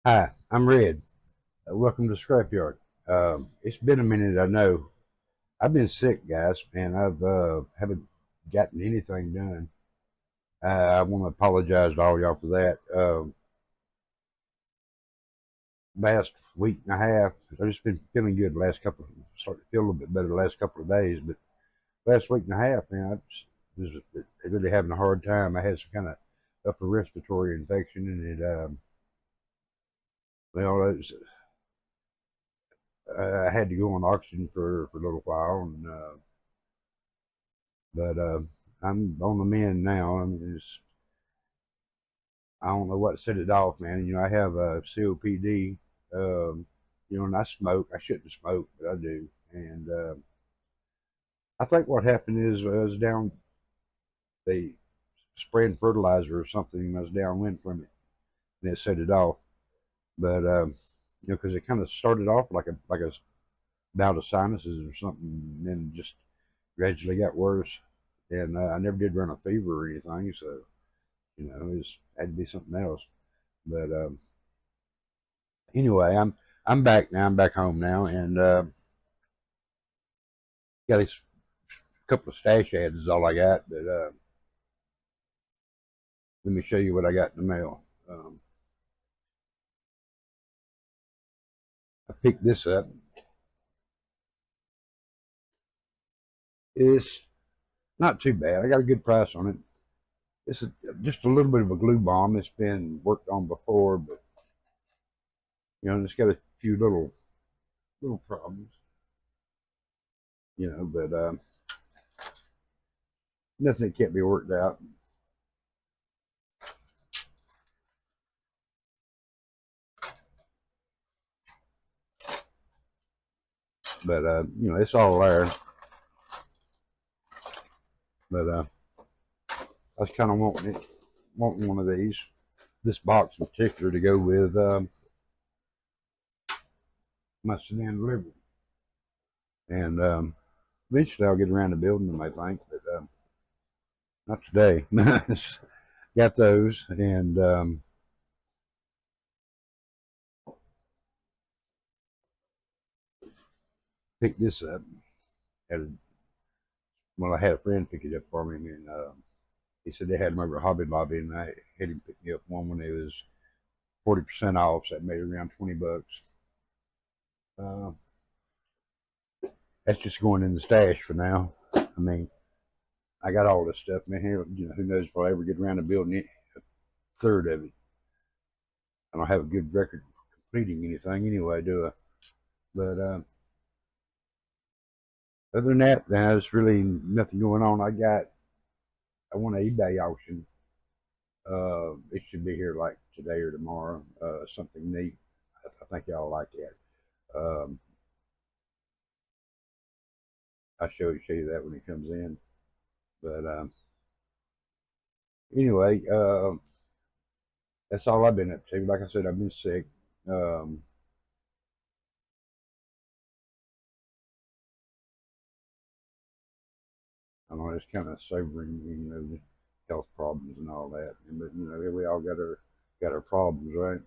Hi, I'm Red. Welcome to Scrapyard. It's been a minute, I know. I've been sick, guys, and I've haven't gotten anything done. I want to apologize to all y'all for that. Last week and a half, I've just been feeling good. The last couple, started to feel a little bit better the last couple of days, but last week and a half, man, I was really having a hard time. I had some kind of upper respiratory infection, and well, I had to go on oxygen for a little while, and but I'm on the mend now. I mean, I don't know what set it off, man. I have COPD. And I smoke. I shouldn't smoke, but I do. And I think what happened is I was down. They spraying fertilizer or something, and I was downwind from it, and it set it off. But because it kind of started off like a bout of sinuses or something, and then just gradually got worse. And I never did run a fever or anything, so it was, had to be something else. But anyway, I'm back now. I'm back home now, and got a couple of stash ads is all I got. But let me show you what I got in the mail. I picked this up. It's not too bad. I got a good price on it. It's just a little bit of a glue bomb. It's been worked on before, but it's got a few little problems. But nothing that can't be worked out. But it's all there. But I was kind of wanting one of these. This box in particular to go with my sedan delivery. And eventually I'll get around to building them, I think, but not today. Got those, and picked this up. Had a, well, I had a friend pick it up for me, and he said they had them over at Hobby Lobby, and I had him pick me up one when it was 40% off, so that made it around $20. Uh, that's just going in the stash for now. I mean, I got all this stuff, man. Who knows if I'll ever get around to building it, a third of it. I don't have a good record completing anything anyway, do I? But other than that, there's really nothing going on. I want an eBay auction. It should be here like today or tomorrow. Something neat. I think y'all like that. Um, I'll show you that when it comes in. But anyway, that's all I've been up to. Like I said, I've been sick. Um, I know it's kind of sobering, the health problems and all that. But we all got our problems, right?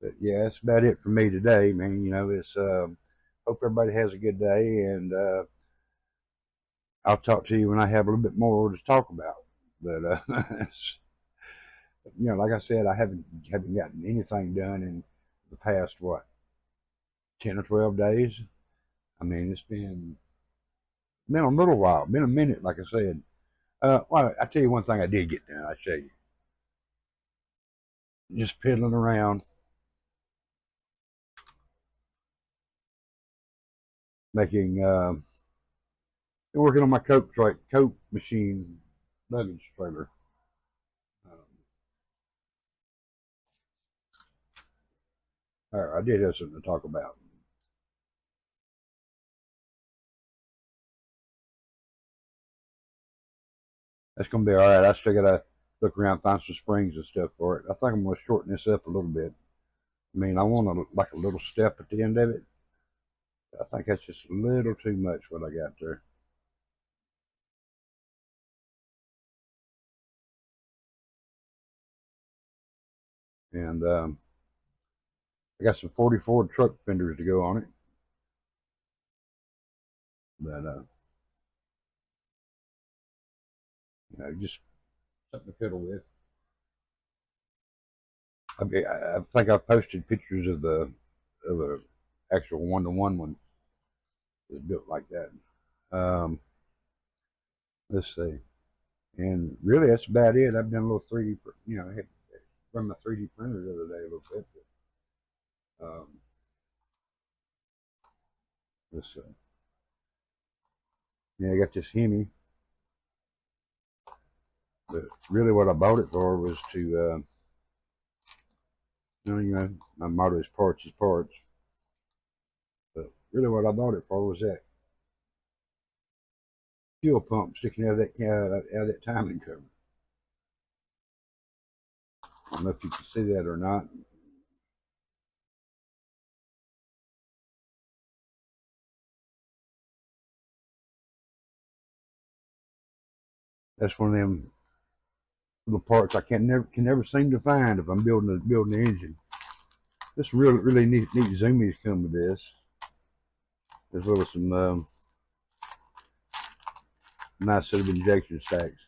But yeah, that's about it for me today, man. It's hope everybody has a good day, and I'll talk to you when I have a little bit more to talk about. But like I said, I haven't gotten anything done in the past 10 or 12 days. I mean, it's been a little while, been a minute, like I said. Well, I tell you one thing I did get done. I show you, just piddling around, making working on my coke machine luggage trailer. Um, I did have something to talk about. That's gonna be all right. I still gotta look around, find some springs and stuff for it. I think I'm gonna shorten this up a little bit. I mean, I want like a little step at the end of it. I think that's just a little too much what I got there. And I got some 44 truck fenders to go on it. But just something to fiddle with. I think I posted pictures of a actual one-to-one one that's built like that. Let's see. And really, that's about it. I've done a little 3D, I had run my 3D printer the other day a little bit. But, let's see. Yeah, I got this Hemi. But really, what I bought it for was to, my motto is parts is parts. But really, what I bought it for was that fuel pump sticking out of that timing cover. I don't know if you can see that or not. That's one of them little parts I can never seem to find if I'm building the engine. This really neat zoomies come with this, as well as some nice set of injection stacks.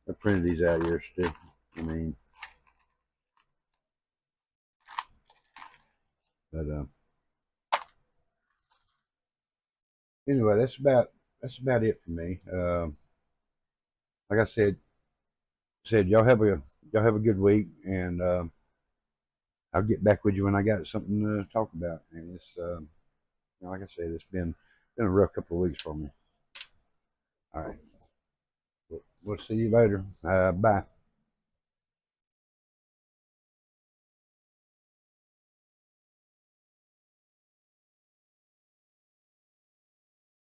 I printed these out yesterday. I mean, but anyway, that's about it for me. Like I said y'all have a good week, and I'll get back with you when I got something to talk about. And it's like I said, it's been a rough couple of weeks for me. All right, we'll see you later. Bye.